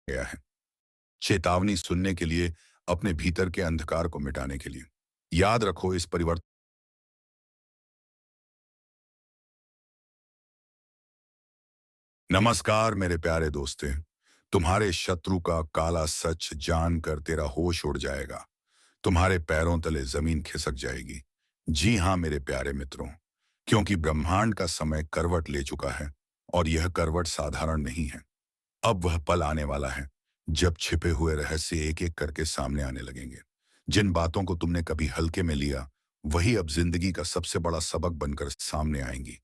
गया है। चेतावनी सुनने के लिए, अपने भीतर के अंधकार को मिटाने के लिए। याद रखो, इस परिवर्तन। नमस्कार मेरे प्यारे दोस्ते। तुम्हारे शत्रु का काला सच जानकर तेरा होश उड़ जाएगा। तुम्हारे पैरों तले जमीन खिसक जाएगी। जी हाँ मेरे प्यारे मित्रों, क्योंकि ब्रह्मांड का समय करवट ले चुका है। और यह करवट साधारण नहीं है। अब वह पल आने वाला है जब छिपे हुए रहस्य एक एक करके सामने आने लगेंगे। जिन बातों को तुमने कभी हल्के में लिया, वही अब जिंदगी का सबसे बड़ा सबक बनकर सामने आएंगी।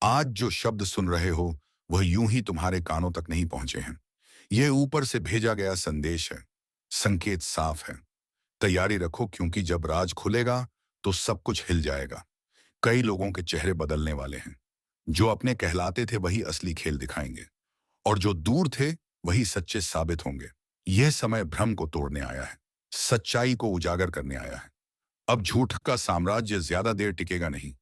आज जो शब्द सुन रहे हो, वह यूं ही तुम्हारे कानों तक नहीं पहुंचे हैं। यह ऊपर से भेजा गया संदेश है। संकेत साफ है। तैयारी रखो, क्योंकि जब राज खुलेगा तो सब कुछ हिल जाएगा। कई लोगों के चेहरे बदलने वाले हैं। जो अपने कहलाते थे वही असली खेल दिखाएंगे, और जो दूर थे वही सच्चे साबित होंगे। यह समय भ्रम को तोड़ने आया है, सच्चाई को उजागर करने आया है। अब झूठ का साम्राज्य ज्यादा देर टिकेगा नहीं।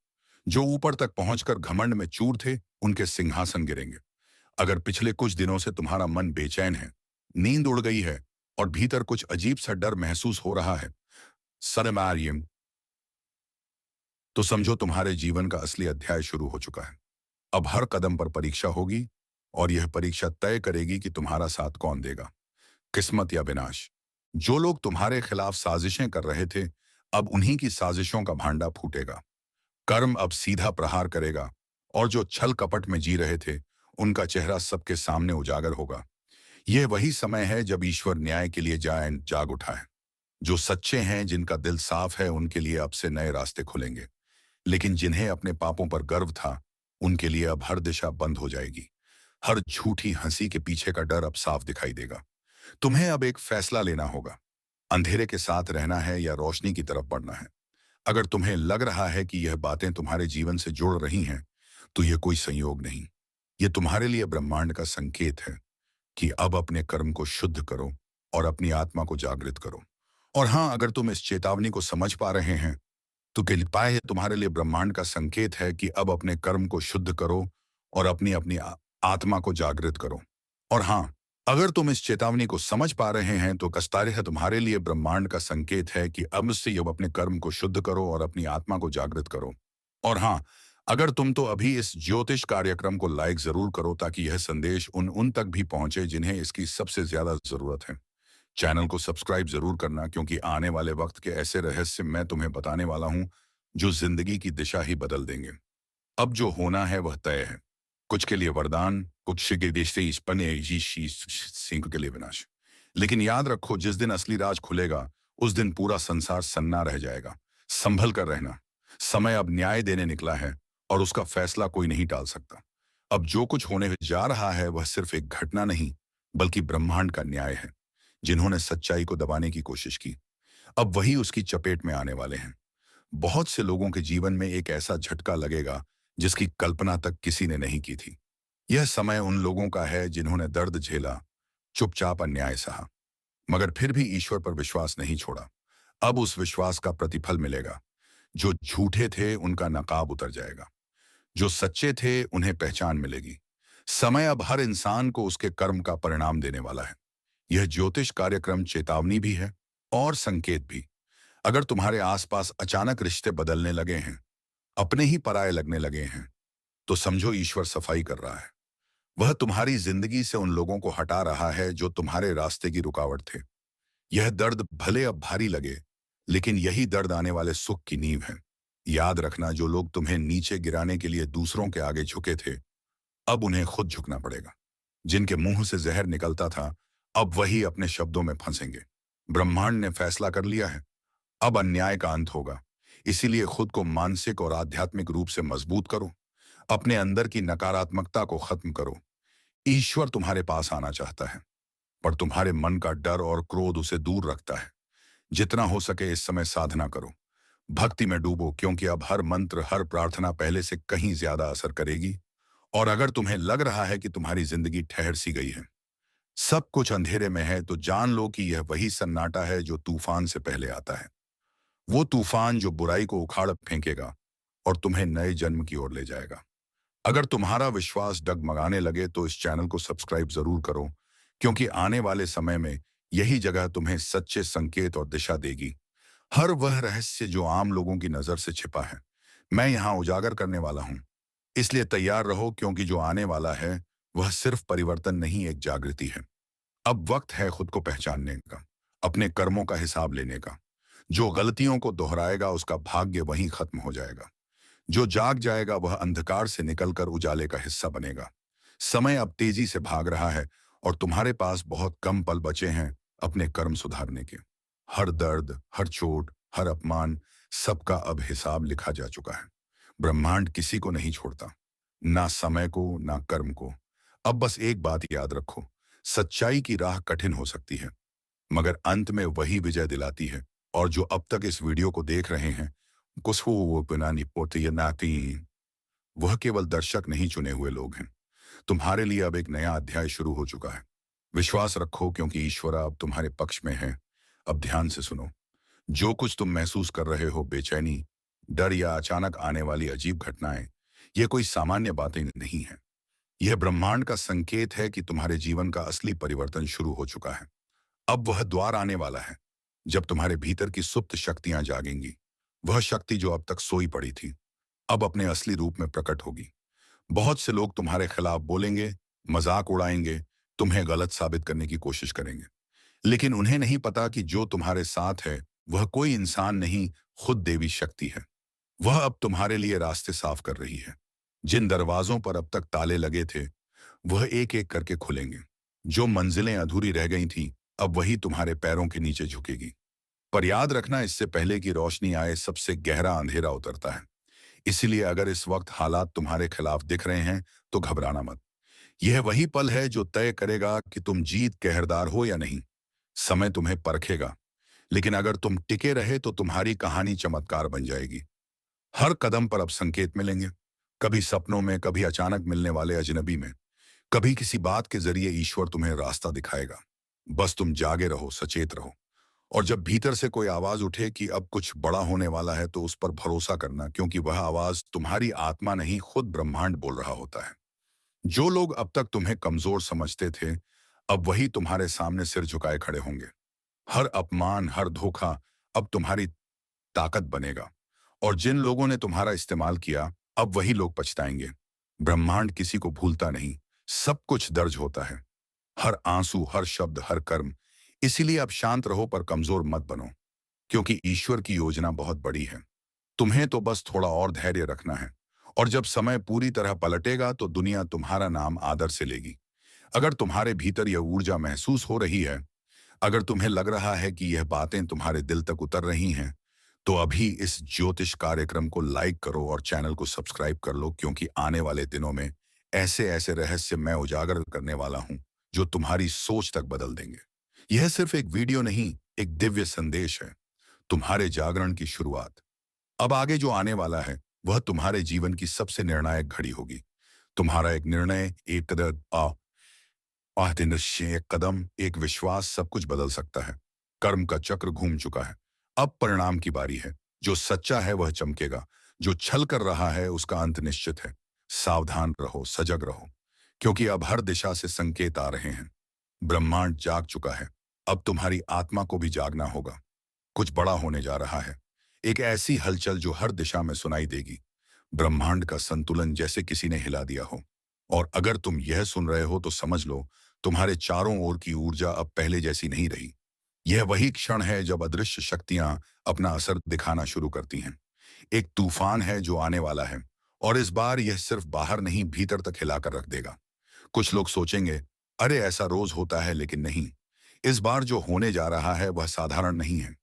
जो ऊपर तक पहुंचकर घमंड में चूर थे, उनके सिंहासन गिरेंगे। अगर पिछले कुछ दिनों से तुम्हारा मन बेचैन है, नींद उड़ गई है, और भीतर कुछ अजीब सा डर महसूस हो रहा है, सनमारियम, तो समझो तुम्हारे जीवन का असली अध्याय शुरू हो चुका है। अब हर कदम पर परीक्षा होगी, और यह परीक्षा तय करेगी कि तुम्हारा साथ कौन देगा, किस्मत या विनाश। जो लोग तुम्हारे खिलाफ साजिशें कर रहे थे, अब उन्हीं की साजिशों का भांडा फूटेगा। कर्म अब सीधा प्रहार करेगा, और जो छल कपट में जी रहे थे, उनका चेहरा सबके सामने उजागर होगा। यह वही समय है जब ईश्वर न्याय के लिए जाग उठा है। जो सच्चे हैं, जिनका दिल साफ है, उनके लिए अब से नए रास्ते खुलेंगे। लेकिन जिन्हें अपने पापों पर गर्व था, उनके लिए अब हर दिशा बंद हो जाएगी। हर झूठी हंसी के पीछे का डर अब साफ दिखाई देगा। तुम्हें अब एक फैसला लेना होगा। अंधेरे के साथ रहना है या रोशनी की तरफ बढ़ना है। अगर तुम्हें लग रहा है कि यह बातें तुम्हारे जीवन से जुड़ रही हैं, तो यह कोई संयोग नहीं। यह तुम्हारे लिए ब्रह्मांड का संकेत है कि अब अपने कर्म को शुद्ध करो और अपनी आत्मा को जागृत करो। और हाँ, अगर तुम इस चेतावनी को समझ पा रहे हैं, तो कृपा है, तुम्हारे लिए ब्रह्मांड का संकेत है कि अब अपने कर्म को शुद्ध करो और अपनी अपनी आत्मा को जागृत करो। और हाँ, अगर तुम इस चेतावनी को समझ पा रहे हैं, तो कस्तारे है, तुम्हारे लिए ब्रह्मांड का संकेत है कि अब से अब अपने कर्म को शुद्ध करो और अपनी आत्मा को जागृत करो। और हाँ, अगर तुम तो अभी इस ज्योतिष कार्यक्रम को लाइक जरूर करो, ताकि यह संदेश उन उन तक भी पहुंचे जिन्हें इसकी सबसे ज्यादा जरूरत है। चैनल को सब्सक्राइब जरूर करना, क्योंकि आने वाले वक्त के ऐसे रहस्य मैं तुम्हें बताने वाला हूं जो जिंदगी की दिशा ही बदल देंगे। अब जो होना है वह तय है। कुछ के लिए वरदान, कुछ के देश से सिंह के लिए विनाश। लेकिन याद रखो, जिस दिन असली राज खुलेगा, उस दिन पूरा संसार सन्ना रह जाएगा। संभल कर रहना। समय अब न्याय देने निकला है, और उसका फैसला कोई नहीं टाल सकता। अब जो कुछ होने जा रहा है, वह सिर्फ एक घटना नहीं, बल्कि ब्रह्मांड का न्याय है। जिन्होंने सच्चाई को दबाने की कोशिश की, अब वही उसकी चपेट में आने वाले हैं। बहुत से लोगों के जीवन में एक ऐसा झटका लगेगा जिसकी कल्पना तक किसी ने नहीं की थी। यह समय उन लोगों का है जिन्होंने दर्द झेला, चुपचाप अन्याय सहा, मगर फिर भी ईश्वर पर विश्वास नहीं छोड़ा। अब उस विश्वास का प्रतिफल मिलेगा। जो झूठे थे उनका नकाब उतर जाएगा, जो सच्चे थे उन्हें पहचान मिलेगी। समय अब हर इंसान को उसके कर्म का परिणाम देने वाला है। यह ज्योतिष कार्यक्रम चेतावनी भी है और संकेत भी। अगर तुम्हारे आसपास अचानक रिश्ते बदलने लगे हैं, अपने ही पराये लगने लगे हैं, तो समझो ईश्वर सफाई कर रहा है। वह तुम्हारी जिंदगी से उन लोगों को हटा रहा है जो तुम्हारे रास्ते की रुकावट थे। यह दर्द भले अब भारी लगे, लेकिन यही दर्द आने वाले सुख की नींव है। याद रखना, जो लोग तुम्हें नीचे गिराने के लिए दूसरों के आगे झुके थे, अब उन्हें खुद झुकना पड़ेगा। जिनके मुंह से जहर निकलता था, अब वही अपने शब्दों में फंसेंगे। ब्रह्मांड ने फैसला कर लिया है, अब अन्याय का अंत होगा। इसीलिए खुद को मानसिक और आध्यात्मिक रूप से मजबूत करो। अपने अंदर की नकारात्मकता को खत्म करो। ईश्वर तुम्हारे पास आना चाहता है, पर तुम्हारे मन का डर और क्रोध उसे दूर रखता है। जितना हो सके इस समय साधना करो, भक्ति में डूबो, क्योंकि अब हर मंत्र, हर प्रार्थना पहले से कहीं ज्यादा असर करेगी। और अगर तुम्हें लग रहा है कि तुम्हारी जिंदगी ठहर सी गई है, सब कुछ अंधेरे में है, तो जान लो कि यह वही सन्नाटा है जो तूफान से पहले आता है। वो तूफान जो बुराई को उखाड़ फेंकेगा और तुम्हें नए जन्म की ओर ले जाएगा। अगर तुम्हारा विश्वास डगमगाने लगे, तो इस चैनल को सब्सक्राइब जरूर करो, क्योंकि आने वाले समय में यही जगह तुम्हें सच्चे संकेत और दिशा देगी। हर वह रहस्य जो आम लोगों की नजर से छिपा है, मैं यहाँ उजागर करने वाला हूँ। इसलिए तैयार रहो, क्योंकि जो आने वाला है वह सिर्फ परिवर्तन नहीं, एक जागृति है। अब वक्त है खुद को पहचानने का, अपने कर्मों का हिसाब लेने का। जो गलतियों को दोहराएगा उसका भाग्य वहीं खत्म हो जाएगा। जो जाग जाएगा वह अंधकार से निकलकर उजाले का हिस्सा बनेगा। समय अब तेजी से भाग रहा है और तुम्हारे पास बहुत कम पल बचे हैं अपने कर्म सुधारने के। हर दर्द, हर चोट, हर अपमान, सबका अब हिसाब लिखा जा चुका है। ब्रह्मांड किसी को नहीं छोड़ता, ना समय को ना कर्म को। अब बस एक बात याद रखो, सच्चाई की राह कठिन हो सकती है, मगर अंत में वही विजय दिलाती है। और जो अब तक इस वीडियो को देख रहे हैं, कुछ वो बनानी पोती या नाती, वह केवल दर्शक नहीं, चुने हुए लोग हैं। तुम्हारे लिए अब एक नया अध्याय शुरू हो चुका है। विश्वास रखो, क्योंकि ईश्वर अब तुम्हारे पक्ष में है। अब ध्यान से सुनो। जो कुछ तुम महसूस कर रहे हो, बेचैनी, डर या अचानक आने वाली अजीब घटनाएं, ये कोई सामान्य बातें नहीं है। यह ब्रह्मांड का संकेत है कि तुम्हारे जीवन का असली परिवर्तन शुरू हो चुका है। अब वह द्वार आने वाला है जब तुम्हारे भीतर की सुप्त शक्तियां जागेंगी। वह शक्ति जो अब तक सोई पड़ी थी, अब अपने असली रूप में प्रकट होगी। बहुत से लोग तुम्हारे खिलाफ बोलेंगे, मजाक उड़ाएंगे, तुम्हें गलत साबित करने की कोशिश करेंगे, लेकिन उन्हें नहीं पता कि जो तुम्हारे साथ है वह कोई इंसान नहीं, खुद देवी शक्ति है। वह अब तुम्हारे लिए रास्ते साफ कर रही है। जिन दरवाजों पर अब तक ताले लगे थे, वह एक एक करके खुलेंगे। जो मंजिलें अधूरी रह गई थीं, अब वही तुम्हारे पैरों के नीचे झुकेगी। पर याद रखना, इससे पहले कि रोशनी आए, सबसे गहरा अंधेरा उतरता है। इसलिए अगर इस वक्त हालात तुम्हारे खिलाफ दिख रहे हैं, तो घबराना मत। यह वही पल है जो तय करेगा कि तुम जीत के हकदार हो या नहीं। समय तुम्हें परखेगा, लेकिन अगर तुम टिके रहे तो तुम्हारी कहानी चमत्कार बन जाएगी। हर कदम पर अब संकेत मिलेंगे, कभी सपनों में, कभी अचानक मिलने वाले अजनबी में, कभी किसी बात के जरिए ईश्वर तुम्हें रास्ता दिखाएगा। बस तुम जागे रहो, सचेत रहो। और जब भीतर से कोई आवाज उठे कि अब कुछ बड़ा होने वाला है, तो उस पर भरोसा करना, क्योंकि वह आवाज तुम्हारी आत्मा नहीं, खुद ब्रह्मांड बोल रहा होता है। जो लोग अब तक तुम्हें कमजोर समझते थे, अब वही तुम्हारे सामने सिर झुकाए खड़े होंगे। हर अपमान, हर धोखा अब तुम्हारी ताकत बनेगा। और जिन लोगों ने तुम्हारा इस्तेमाल किया, अब वही लोग पछताएंगे। ब्रह्मांड किसी को भूलता नहीं, सब कुछ दर्ज होता है। हर आंसू, हर शब्द, हर कर्म। इसीलिए अब शांत रहो, पर कमजोर मत बनो, क्योंकि ईश्वर की योजना बहुत बड़ी है। तुम्हें तो बस थोड़ा और धैर्य रखना है। और जब समय पूरी तरह पलटेगा, तो दुनिया तुम्हारा नाम आदर से लेगी। अगर तुम्हारे भीतर यह ऊर्जा महसूस हो रही है, अगर तुम्हें लग रहा है कि यह बातें तुम्हारे दिल तक उतर रही हैं, तो अभी इस ज्योतिष कार्यक्रम को लाइक करो और चैनल को सब्सक्राइब कर लो, क्योंकि आने वाले दिनों में ऐसे ऐसे रहस्य मैं उजागर करने वाला हूं जो तुम्हारी सोच तक बदल देंगे। यह सिर्फ एक वीडियो नहीं, एक दिव्य संदेश है, तुम्हारे जागरण की शुरुआत। अब आगे जो आने वाला है, वह तुम्हारे जीवन की सबसे निर्णायक घड़ी होगी। तुम्हारा एक निर्णय, एक कदम, एक कदम, एक विश्वास, सब कुछ बदल सकता है। कर्म का चक्र घूम चुका है, अब परिणाम की बारी है। जो सच्चा है वह चमकेगा, जो छल कर रहा है उसका अंत निश्चित है। सावधान रहो, सजग रहो, क्योंकि अब हर दिशा से संकेत आ रहे हैं। ब्रह्मांड जाग चुका है, अब तुम्हारी आत्मा को भी जागना होगा। कुछ बड़ा होने जा रहा है, एक ऐसी हलचल जो हर दिशा में सुनाई देगी। ब्रह्मांड का संतुलन जैसे किसी ने हिला दिया हो। और अगर तुम यह सुन रहे हो, तो समझ लो, तुम्हारे चारों ओर की ऊर्जा अब पहले जैसी नहीं रही। यह वही क्षण है जब अदृश्य शक्तियां अपना असर दिखाना शुरू करती हैं। एक तूफान है जो आने वाला है, और इस बार यह सिर्फ बाहर नहीं, भीतर तक हिलाकर रख देगा। कुछ लोग सोचेंगे, अरे ऐसा रोज होता है, लेकिन नहीं। इस बार जो होने जा रहा है वह साधारण नहीं है।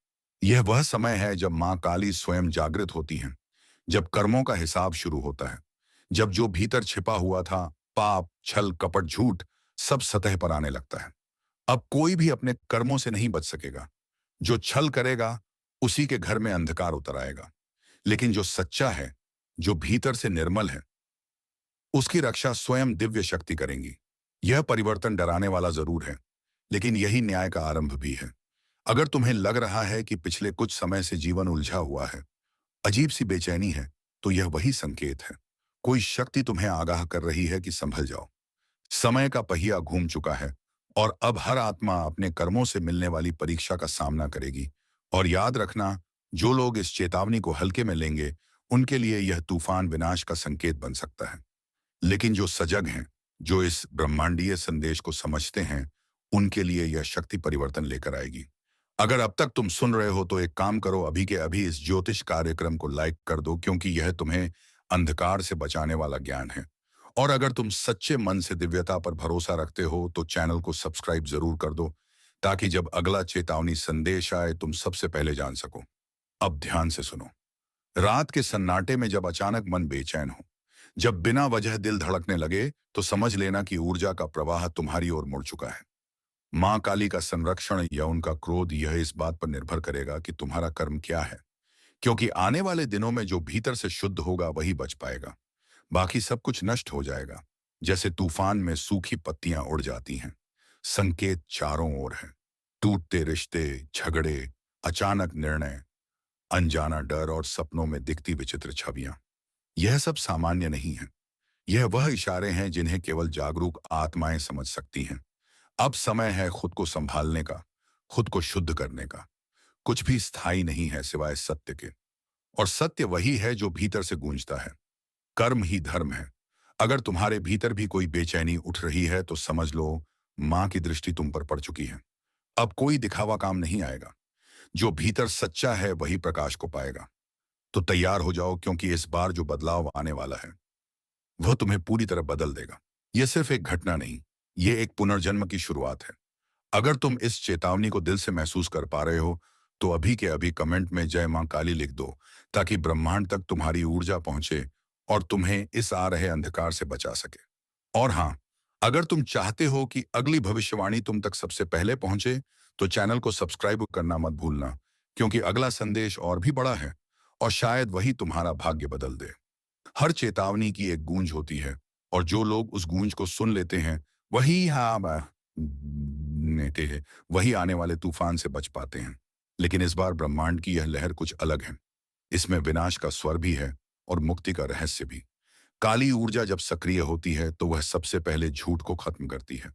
यह वह समय है जब मां काली स्वयं जागृत होती हैं, जब कर्मों का हिसाब शुरू होता है, जब जो भीतर छिपा हुआ था, पाप, छल, कपट, झूठ, सब सतह पर आने लगता है। अब कोई भी अपने कर्मों से नहीं बच सकेगा। जो छल करेगा, उसी के घर में अंधकार उतर आएगा। लेकिन जो सच्चा है, जो भीतर से निर्मल है, उसकी रक्षा स्वयं दिव्य शक्ति करेंगी। यह परिवर्तन डराने वाला जरूर है, लेकिन यही न्याय का आरंभ भी है। अगर तुम्हें लग रहा है कि पिछले कुछ समय से जीवन उलझा हुआ है, अजीब सी बेचैनी है, तो यह वही संकेत है। कोई शक्ति तुम्हें आगाह कर रही है कि संभल जाओ। समय का पहिया घूम चुका है, और अब हर आत्मा अपने कर्मों से मिलने वाली परीक्षा का सामना करेगी। और याद रखना, जो लोग इस चेतावनी को हल्के में लेंगे, उनके लिए यह तूफान विनाश का संकेत बन सकता है। लेकिन जो सजग हैं, जो इस ब्रह्मांडीय संदेश को समझते हैं, उनके लिए यह शक्ति परिवर्तन लेकर आएगी। अगर अब तक तुम सुन रहे हो तो एक काम करो, अभी के अभी इस ज्योतिष कार्यक्रम को लाइक कर दो, क्योंकि यह तुम्हें अंधकार से बचाने वाला ज्ञान है। और अगर तुम सच्चे मन से दिव्यता पर भरोसा रखते हो तो चैनल को सब्सक्राइब जरूर कर दो, ताकि जब अगला चेतावनी संदेश आए तुम सबसे पहले जान सको। अब ध्यान से सुनो। रात के सन्नाटे में जब अचानक मन बेचैन हो, जब बिना वजह दिल धड़कने लगे, तो समझ लेना कि ऊर्जा का प्रवाह तुम्हारी ओर मुड़ चुका है। मां काली का संरक्षण या उनका क्रोध यह इस बात पर निर्भर करेगा कि तुम्हारा कर्म क्या है, क्योंकि आने वाले दिनों में जो भीतर से शुद्ध होगा वही बच पाएगा। बाकी सब कुछ नष्ट हो जाएगा। जैसे तूफान में सूखी पत्तियां उड़ जाती हैं। संकेत चारों ओर है। टूटते रिश्ते, झगड़े, अचानक निर्णय, अनजाना डर और सपनों में दिखती विचित्र छवियां। यह सब सामान्य नहीं है। यह वह इशारे हैं जिन्हें केवल जागरूक आत्माएं समझ सकती हैं। अब समय है खुद को संभालने का, खुद को शुद्ध करने का। कुछ भी स्थायी नहीं है सिवाय सत्य के, और सत्य वही है जो भीतर से गूंजता है। कर्म ही धर्म है। अगर तुम्हारे भीतर भी कोई बेचैनी उठ रही है तो समझ लो, मां की दृष्टि तुम पर पड़ चुकी है। अब कोई दिखावा काम नहीं आएगा। जो भीतर सच्चा है वही प्रकाश को पाएगा। तो तैयार हो जाओ, क्योंकि इस बार जो बदलाव आने वाला है वह तुम्हें पूरी तरह बदल देगा। यह सिर्फ एक घटना नहीं, यह एक पुनर्जन्म की शुरुआत है। अगर तुम इस चेतावनी को दिल से महसूस कर पा रहे हो तो अभी के अभी कमेंट में जय मां काली लिख दो, ताकि ब्रह्मांड तक तुम्हारी ऊर्जा पहुंचे और तुम्हें इस आ रहे अंधकार से बचा सके। और हाँ, अगर तुम चाहते हो कि अगली भविष्यवाणी तुम तक सबसे पहले पहुंचे, तो चैनल को सब्सक्राइब करना मत भूलना, क्योंकि अगला संदेश और भी बड़ा है, और शायद वही तुम्हारा भाग्य बदल दे। हर चेतावनी की एक गूंज होती है, और जो लोग उस गूंज को सुन लेते हैं वही नेते हैं, वही आने वाले तूफान से बच पाते हैं। लेकिन इस बार ब्रह्मांड की यह लहर कुछ अलग है। इसमें विनाश का स्वर भी है और मुक्ति का रहस्य भी। काली ऊर्जा जब सक्रिय होती है तो वह सबसे पहले झूठ को खत्म करती है।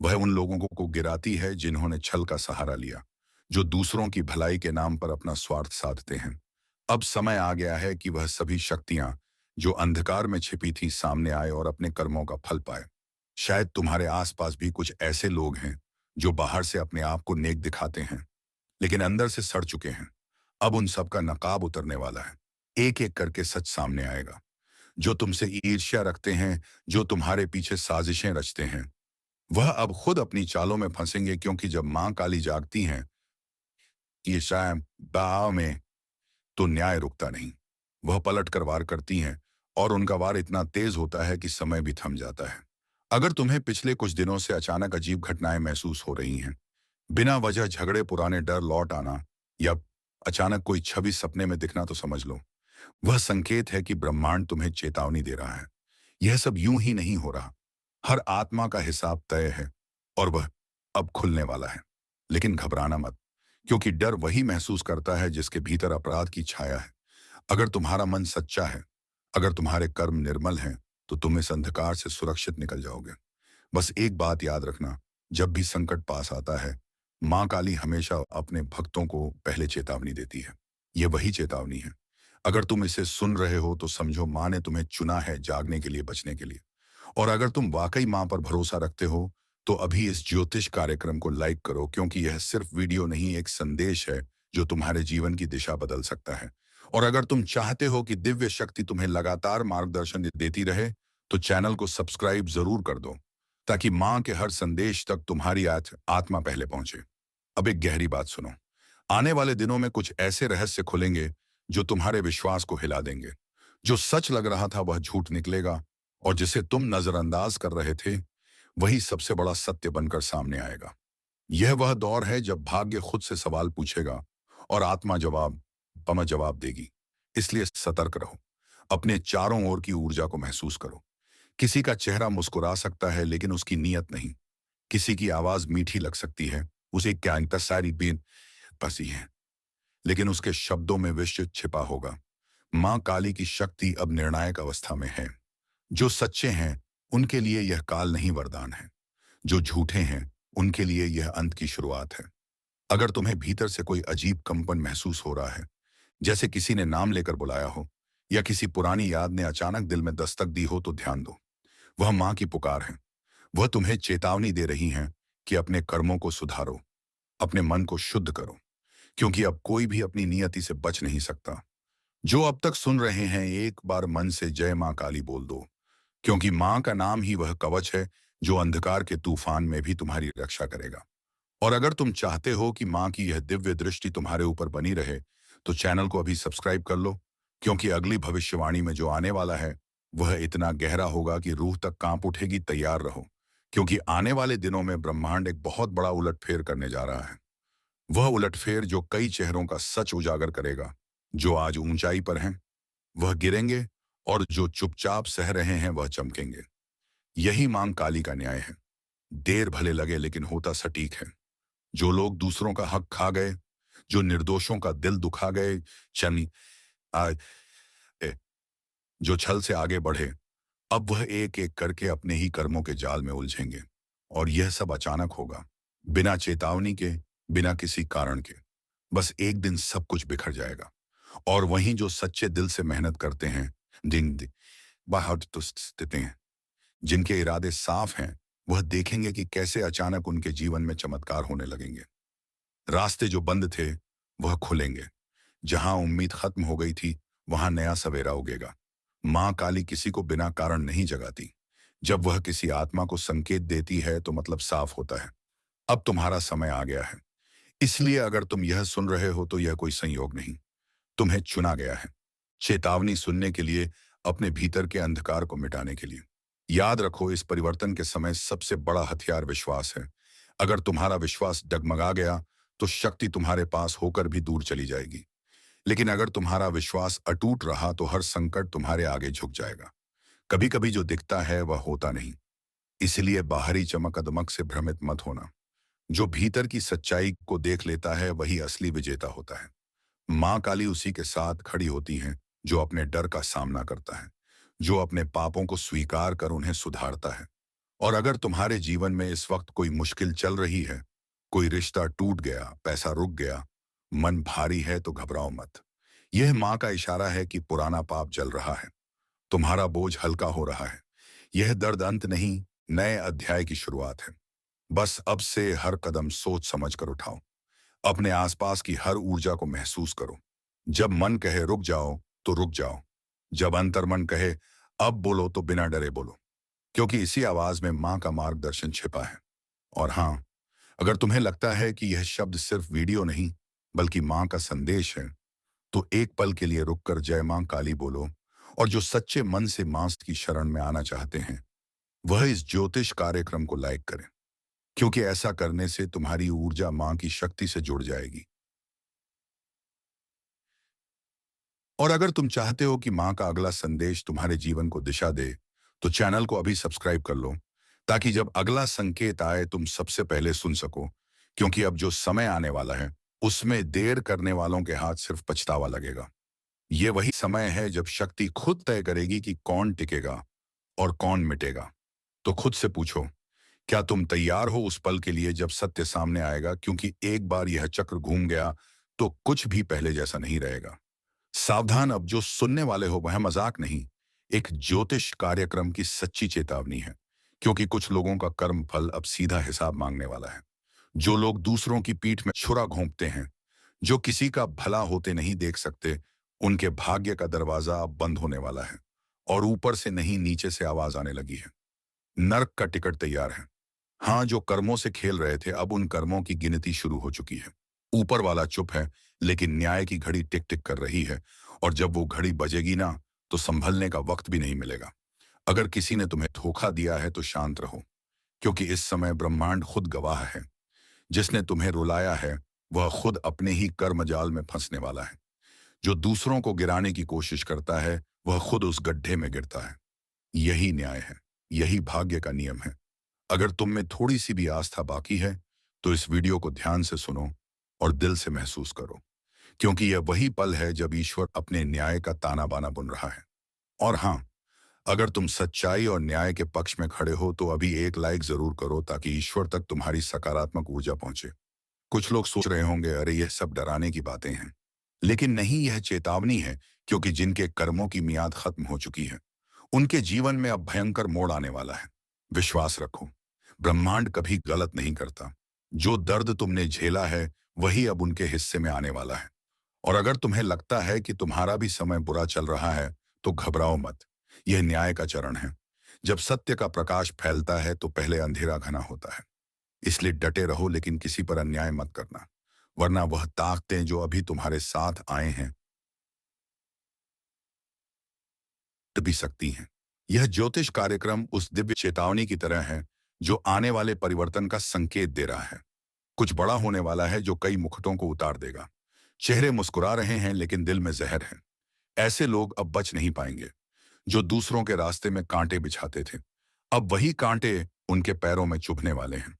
वह उन लोगों को गिराती है जिन्होंने छल का सहारा लिया, जो दूसरों की भलाई के नाम पर अपना स्वार्थ साधते हैं। अब समय आ गया है कि वह सभी शक्तियां जो अंधकार में छिपी थी सामने आए और अपने कर्मों का फल पाए। शायद तुम्हारे आसपास भी कुछ ऐसे लोग हैं जो बाहर से अपने आप को नेक दिखाते हैं, लेकिन अंदर से सड़ चुके हैं। अब उन सब का नकाब उतरने वाला है। एक एक करके सच सामने आएगा। जो तुमसे ईर्ष्या रखते हैं, जो तुम्हारे पीछे साजिशें रचते हैं, वह अब खुद अपनी चालों में फंसेंगे, क्योंकि जब मां काली जागती हैं कि शायद दाव में, तो न्याय रुकता नहीं। वह पलट कर वार करती हैं, और उनका वार इतना तेज होता है कि समय भी थम जाता है। अगर तुम्हें पिछले कुछ दिनों से अचानक अजीब घटनाएं महसूस हो रही हैं, बिना वजह झगड़े, पुराने डर लौट आना, या अचानक कोई छवि सपने में दिखना, तो समझ लो वह संकेत है कि ब्रह्मांड तुम्हें चेतावनी दे रहा है। यह सब यूं ही नहीं हो रहा। हर आत्मा का हिसाब तय है, और वह अब खुलने वाला है। लेकिन घबराना मत, क्योंकि डर वही महसूस करता है जिसके भीतर अपराध की छाया है। अगर तुम्हारा मन सच्चा है, अगर तुम्हारे कर्म निर्मल हैं, तो तुम इस अंधकार से सुरक्षित निकल जाओगे। बस एक बात याद रखना, जब भी संकट पास आता है, मां काली हमेशा अपने भक्तों को पहले चेतावनी देती है। यह वही चेतावनी है। अगर तुम इसे सुन रहे हो तो समझो मां ने तुम्हें चुना है, जागने के लिए, बचने के लिए। और अगर तुम वाकई मां पर भरोसा रखते हो तो अभी इस ज्योतिष कार्यक्रम को लाइक करो, क्योंकि यह सिर्फ वीडियो नहीं, एक संदेश है जो तुम्हारे जीवन की दिशा बदल सकता है। और अगर तुम चाहते हो कि दिव्य शक्ति तुम्हें लगातार मार्गदर्शन देती रहे, तो चैनल को सब्सक्राइब जरूर कर दो, ताकि मां के हर संदेश तक तुम्हारी आत्मा पहले पहुंचे। अब एक गहरी बात सुनो। आने वाले दिनों में कुछ ऐसे रहस्य खुलेंगे जो तुम्हारे विश्वास को हिला देंगे। जो सच लग रहा था वह झूठ निकलेगा, और जिसे तुम नजरअंदाज कर रहे थे वही सबसे बड़ा सत्य बनकर सामने आएगा। यह वह दौर है जब भाग्य खुद से सवाल पूछेगा और आत्मा जवाब देगी। इसलिए सतर्क रहो। अपने चारों ओर की ऊर्जा को महसूस करो। किसी का चेहरा मुस्कुरा सकता है, लेकिन उसकी नीयत नहीं। किसी की आवाज मीठी लग सकती है, उसे क्या सारी बीन पसी है, लेकिन उसके शब्दों में विष छिपा होगा। मां काली की शक्ति अब निर्णायक अवस्था में है। जो सच्चे हैं उनके लिए यह काल नहीं, वरदान है। जो झूठे हैं उनके लिए यह अंत की शुरुआत है। अगर तुम्हें भीतर से कोई अजीब कंपन महसूस हो रहा है, जैसे किसी ने नाम लेकर बुलाया हो या किसी पुरानी याद ने अचानक दिल में दस्तक दी हो, तो ध्यान दो। वह माँ की पुकार है। वह तुम्हें चेतावनी दे रही हैं कि अपने कर्मों को सुधारो, अपने मन को शुद्ध करो, क्योंकि अब कोई भी अपनी नियति से बच नहीं सकता। जो अब तक सुन रहे हैं, एक बार मन से जय माँ काली बोल दो, क्योंकि माँ का नाम ही वह कवच है जो अंधकार के तूफान में भी तुम्हारी रक्षा करेगा। और अगर तुम चाहते हो कि माँ की यह दिव्य दृष्टि तुम्हारे ऊपर बनी रहे, तो चैनल को अभी सब्सक्राइब कर लो, क्योंकि अगली भविष्यवाणी में जो आने वाला है वह इतना गहरा होगा कि रूह तक कांप उठेगी। तैयार रहो, क्योंकि आने वाले दिनों में ब्रह्मांड एक बहुत बड़ा उलटफेर करने जा रहा है। वह उलटफेर जो कई चेहरों का सच उजागर करेगा। जो आज ऊंचाई पर हैं वह गिरेंगे, और जो चुपचाप सह रहे हैं वह चमकेंगे। यही मां काली का न्याय है। देर भले लगे, लेकिन होता सटीक है। जो लोग दूसरों का हक खा गए, जो निर्दोषों का दिल दुखा गए, चनी आ, ए, जो छल से आगे बढ़े, अब वह एक एक करके अपने ही कर्मों के जाल में उलझेंगे। और यह सब अचानक होगा, बिना चेतावनी के, बिना किसी कारण के। बस एक दिन सब कुछ बिखर जाएगा। और वहीं जो सच्चे दिल से मेहनत करते हैं, दिन बाहर तो स्थित हैं, जिनके इरादे साफ हैं, वह देखेंगे कि कैसे अचानक उनके जीवन में चमत्कार होने लगेंगे। रास्ते जो बंद थे वह खुलेंगे। जहां उम्मीद खत्म हो गई थी, वहां नया सवेरा उगेगा। मां काली किसी को बिना कारण नहीं जगाती। जब वह किसी आत्मा को संकेत देती है तो मतलब साफ होता है, अब तुम्हारा समय आ गया है। इसलिए अगर तुम यह सुन रहे हो तो यह कोई संयोग नहीं, तुम्हें चुना गया है। चेतावनी सुनने के लिए, अपने भीतर के अंधकार को मिटाने के लिए। याद रखो, इस परिवर्तन के समय सबसे बड़ा हथियार विश्वास है। अगर तुम्हारा विश्वास डगमगा गया तो शक्ति तुम्हारे पास होकर भी दूर चली जाएगी। लेकिन अगर तुम्हारा विश्वास अटूट रहा तो हर संकट तुम्हारे आगे झुक जाएगा। कभी कभी जो दिखता है वह होता नहीं, इसलिए बाहरी चमक दमक से भ्रमित मत होना। जो भीतर की सच्चाई को देख लेता है वही असली विजेता होता है। मां काली उसी के साथ खड़ी होती हैं जो अपने डर का सामना करता है, जो अपने पापों को स्वीकार कर उन्हें सुधारता है। और अगर तुम्हारे जीवन में इस वक्त कोई मुश्किल चल रही है, कोई रिश्ता टूट गया, पैसा रुक गया, मन भारी है, तो घबराओ मत। यह माँ का इशारा है कि पुराना पाप जल रहा है, तुम्हारा बोझ हल्का हो रहा है। यह दर्द अंत नहीं, नए अध्याय की शुरुआत है। बस अब से हर कदम सोच समझ कर उठाओ। अपने आसपास की हर ऊर्जा को महसूस करो। जब मन कहे रुक जाओ तो रुक जाओ। जब अंतर्मन कहे अब बोलो तो बिना डरे बोलो, क्योंकि इसी आवाज में माँ का मार्गदर्शन छिपा है। और हाँ, अगर तुम्हें लगता है कि यह शब्द सिर्फ वीडियो नहीं बल्कि माँ का संदेश है, तो एक पल के लिए रुककर जय माँ काली बोलो। और जो सच्चे मन से माँ की शरण में आना चाहते हैं, वह इस ज्योतिष कार्यक्रम को लाइक करें, क्योंकि ऐसा करने से तुम्हारी ऊर्जा माँ की शक्ति से जुड़ जाएगी। और अगर तुम चाहते हो कि माँ का अगला संदेश तुम्हारे जीवन को दिशा दे, तो चैनल को अभी सब्सक्राइब कर लो, ताकि जब अगला संकेत आए तुम सबसे पहले सुन सको। क्योंकि अब जो समय आने वाला है, उसमें देर करने वालों के हाथ सिर्फ पछतावा लगेगा। ये वही समय है जब शक्ति खुद तय करेगी कि कौन टिकेगा और कौन मिटेगा। तो खुद से पूछो, क्या तुम तैयार हो उस पल के लिए जब सत्य सामने आएगा? क्योंकि एक बार यह चक्र घूम गया तो कुछ भी पहले जैसा नहीं रहेगा। सावधान, अब जो सुनने वाले हो वह मजाक नहीं, एक ज्योतिष कार्यक्रम की सच्ची चेतावनी है। क्योंकि कुछ लोगों का कर्म फल अब सीधा हिसाब मांगने वाला है। जो लोग दूसरों की पीठ में छुरा घोंपते हैं, जो किसी का भला होते नहीं देख सकते, उनके भाग्य का दरवाजा अब बंद होने वाला है। और ऊपर से नहीं, नीचे से आवाज आने लगी है, नर्क का टिकट तैयार है। हाँ, जो कर्मों से खेल रहे थे, अब उन कर्मों की गिनती शुरू हो चुकी है। ऊपर वाला चुप है, लेकिन न्याय की घड़ी टिक टिक कर रही है। और जब वो घड़ी बजेगी ना, तो संभलने का वक्त भी नहीं मिलेगा। अगर किसी ने तुम्हें धोखा दिया है तो शांत रहो, क्योंकि इस समय ब्रह्मांड खुद गवाह है। जिसने तुम्हें रुलाया है वह खुद अपने ही कर्मजाल में फंसने वाला है। जो दूसरों को गिराने की कोशिश करता है वह खुद उस गड्ढे में गिरता है। यही न्याय है, यही भाग्य का नियम है। अगर तुम में थोड़ी सी भी आस्था बाकी है, तो इस वीडियो को ध्यान से सुनो और दिल से महसूस करो, क्योंकि यह वही पल है जब ईश्वर अपने न्याय का ताना बाना बुन रहा है। और हाँ, अगर तुम सच्चाई और न्याय के पक्ष में खड़े हो तो अभी एक लाइक जरूर करो ताकि ईश्वर तक तुम्हारी सकारात्मक ऊर्जा पहुंचे। कुछ लोग सोच रहे होंगे, अरे यह सब डराने की बातें हैं। लेकिन नहीं, यह चेतावनी है, क्योंकि जिनके कर्मों की मियाद खत्म हो चुकी है उनके जीवन में अब भयंकर मोड़ आने वाला है। विश्वास रखो, ब्रह्मांड कभी गलत नहीं करता। जो दर्द तुमने झेला है वही अब उनके हिस्से में आने वाला है। और अगर तुम्हें लगता है कि तुम्हारा भी समय बुरा चल रहा है तो घबराओ मत। यह न्याय का चरण है। जब सत्य का प्रकाश फैलता है तो पहले अंधेरा घना होता है। इसलिए डटे रहो, लेकिन किसी पर अन्याय मत करना, वरना वह ताकतें जो अभी तुम्हारे साथ आए हैं टूट भी सकती हैं। यह ज्योतिष कार्यक्रम उस दिव्य चेतावनी की तरह है जो आने वाले परिवर्तन का संकेत दे रहा है। कुछ बड़ा होने वाला है जो कई मुकुटों को उतार देगा। चेहरे मुस्कुरा रहे हैं लेकिन दिल में जहर है। ऐसे लोग अब बच नहीं पाएंगे। जो दूसरों के रास्ते में कांटे बिछाते थे, अब वही कांटे उनके पैरों में चुभने वाले हैं।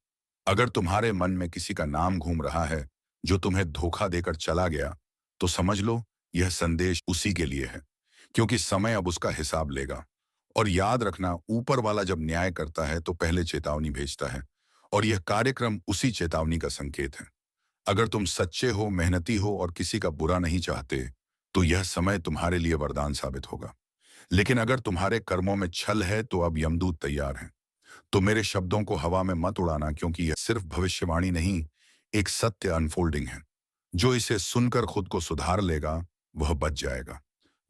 अगर तुम्हारे मन में किसी का नाम घूम रहा है जो तुम्हें धोखा देकर चला गया, तो समझ लो यह संदेश उसी के लिए है, क्योंकि समय अब उसका हिसाब लेगा। और याद रखना, ऊपर वाला जब न्याय करता है तो पहले चेतावनी भेजता है, और यह कार्यक्रम उसी चेतावनी का संकेत है। अगर तुम सच्चे हो, मेहनती हो और किसी का बुरा नहीं चाहते, तो यह समय तुम्हारे लिए वरदान साबित होगा। लेकिन अगर तुम्हारे कर्मों में छल है तो अब यमदूत तैयार हैं। तो मेरे शब्दों को हवा में मत उड़ाना, क्योंकि यह सिर्फ भविष्यवाणी नहीं, एक सत्य अनफोल्डिंग है। जो इसे सुनकर खुद को सुधार लेगा वह बच जाएगा।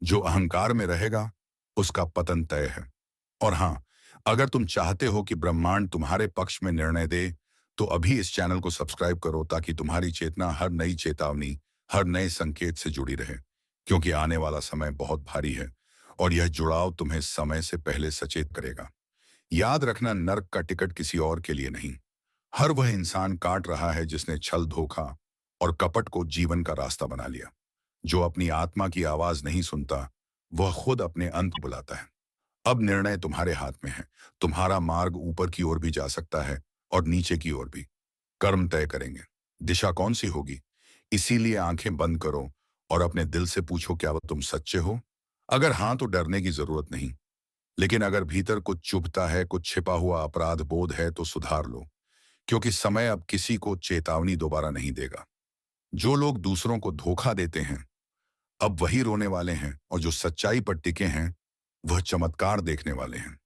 जो अहंकार में रहेगा उसका पतन तय है। और हाँ, अगर तुम चाहते हो कि ब्रह्मांड तुम्हारे पक्ष में निर्णय दे, तो अभी इस चैनल को सब्सक्राइब करो ताकि तुम्हारी चेतना हर नई चेतावनी, हर नए संकेत से जुड़ी रहे। क्योंकि आने वाला समय बहुत भारी है और यह जुड़ाव तुम्हें समय से पहले सचेत करेगा। याद रखना, नर्क का टिकट किसी और के लिए नहीं। हर वह इंसान काट रहा है जिसने छल, धोखा और कपट को जीवन का रास्ता बना लिया। जो अपनी आत्मा की आवाज नहीं सुनता, वह खुद अपने अंत बुलाता है। अब निर्णय तुम्हारे हाथ में है। तुम्हारा मार्ग ऊपर की ओर भी जा सकता है और नीचे की ओर भी। कर्म तय करेंगे, दिशा कौन सी होगी। इसीलिए आंखें बंद करो और अपने दिल से पूछो, क्या वह तुम सच्चे हो? अगर हाँ, तो डरने की जरूरत नहीं। लेकिन अगर भीतर कुछ चुभता है, कुछ छिपा हुआ अपराध बोध है, तो सुधार लो। क्योंकि समय अब किसी को चेतावनी दोबारा नहीं देगा। जो लोग दूसरों को धोखा देते हैं अब वही रोने वाले हैं, और जो सच्चाई पर टिके हैं वह चमत्कार देखने वाले हैं।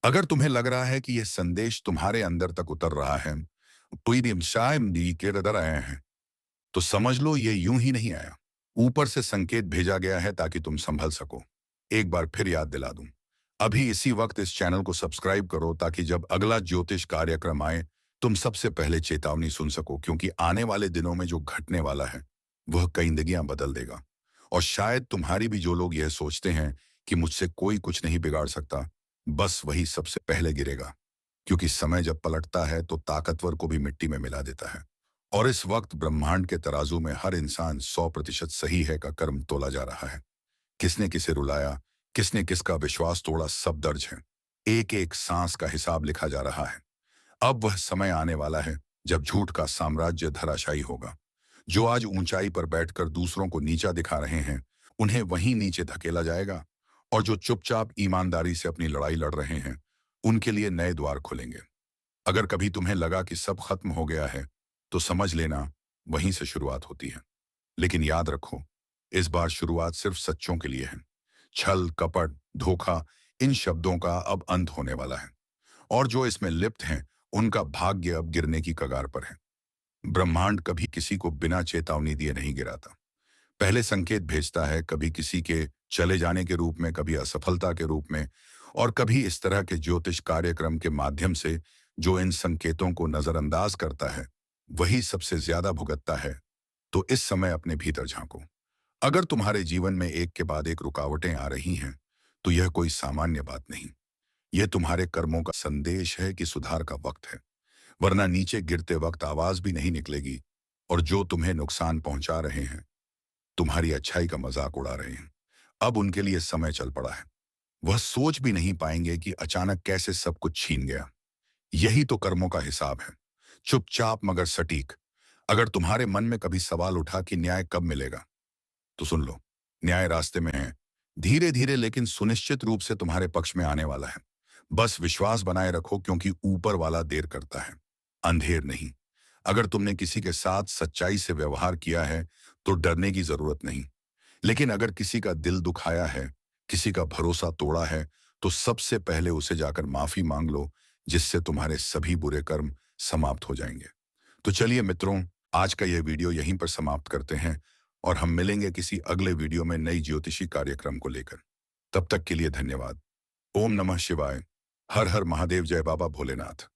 अगर तुम्हें लग रहा है कि यह संदेश तुम्हारे अंदर तक उतर रहा है, कोई शायद के रदर आए हैं, तो समझ लो ये यूं ही नहीं आया। ऊपर से संकेत भेजा गया है ताकि तुम संभल सको। एक बार फिर याद दिला दूं, अभी इसी वक्त इस चैनल को सब्सक्राइब करो ताकि जब अगला ज्योतिष कार्यक्रम आए तुम सबसे पहले चेतावनी सुन सको। क्योंकि आने वाले दिनों में जो घटने वाला है वह कई जिंदगियां बदल देगा। और शायद तुम्हारी भी, जो लोग यह सोचते हैं कि मुझसे कोई कुछ नहीं बिगाड़ सकता, बस वही सबसे पहले गिरेगा। क्योंकि समय जब पलटता है तो ताकतवर को भी मिट्टी में मिला देता है। और इस वक्त ब्रह्मांड के तराजू में हर इंसान 100% सही है का कर्म तोला जा रहा है। किसने किसे रुलाया, किसने किसका विश्वास तोड़ा, सब दर्ज है। एक एक सांस का हिसाब लिखा जा रहा है। अब वह समय आने वाला है जब झूठ का साम्राज्य धराशायी होगा। जो आज ऊंचाई पर बैठकर दूसरों को नीचा दिखा रहे हैं, उन्हें वहीं नीचे धकेला जाएगा। और जो चुपचाप ईमानदारी से अपनी लड़ाई लड़ रहे हैं, उनके लिए नए द्वार खुलेंगे। अगर कभी तुम्हें लगा कि सब खत्म हो गया है, तो समझ लेना वहीं से शुरुआत होती है। लेकिन याद रखो, इस बार शुरुआत सिर्फ सच्चों के लिए है। छल, कपट, धोखा, इन शब्दों का अब अंत होने वाला है। और जो इसमें लिप्त हैं, उनका भाग्य अब गिरने की कगार पर है। ब्रह्मांड कभी किसी को बिना चेतावनी दिए नहीं गिराता। पहले संकेत भेजता है, कभी किसी के चले जाने के रूप में, कभी असफलता के रूप में, और कभी इस तरह के ज्योतिष कार्यक्रम के माध्यम से। जो इन संकेतों को नजरअंदाज करता है वही सबसे ज्यादा भुगतता है। तो इस समय अपने भीतर झांको। अगर तुम्हारे जीवन में एक के बाद एक रुकावटें आ रही हैं, तो यह कोई सामान्य बात नहीं। यह तुम्हारे कर्मों का संदेश है कि सुधार का वक्त है। वरना नीचे गिरते वक्त आवाज भी नहीं निकलेगी। और जो तुम्हें नुकसान पहुंचा रहे हैं, तुम्हारी अच्छाई का मजाक उड़ा रहे हैं, अब उनके लिए समय चल पड़ा है। वह सोच भी नहीं पाएंगे कि अचानक कैसे सब कुछ छीन गया। यही तो कर्मों का हिसाब है, चुपचाप मगर सटीक। अगर तुम्हारे मन में कभी सवाल उठा कि न्याय कब मिलेगा, तो सुन लो, न्याय रास्ते में है। धीरे धीरे लेकिन सुनिश्चित रूप से तुम्हारे पक्ष में आने वाला है। बस विश्वास बनाए रखो, क्योंकि ऊपर वाला देर करता है, अंधेर नहीं। अगर तुमने किसी के साथ सच्चाई से व्यवहार किया है तो डरने की जरूरत नहीं। लेकिन अगर किसी का दिल दुखाया है, किसी का भरोसा तोड़ा है, तो सबसे पहले उसे जाकर माफी मांग लो, जिससे तुम्हारे सभी बुरे कर्म समाप्त हो जाएंगे। तो चलिए मित्रों, आज का यह वीडियो यहीं पर समाप्त करते हैं और हम मिलेंगे किसी अगले वीडियो में नई ज्योतिषी कार्यक्रम को लेकर। तब तक के लिए धन्यवाद। ओम नमः शिवाय। हर हर महादेव। जय बाबा भोलेनाथ।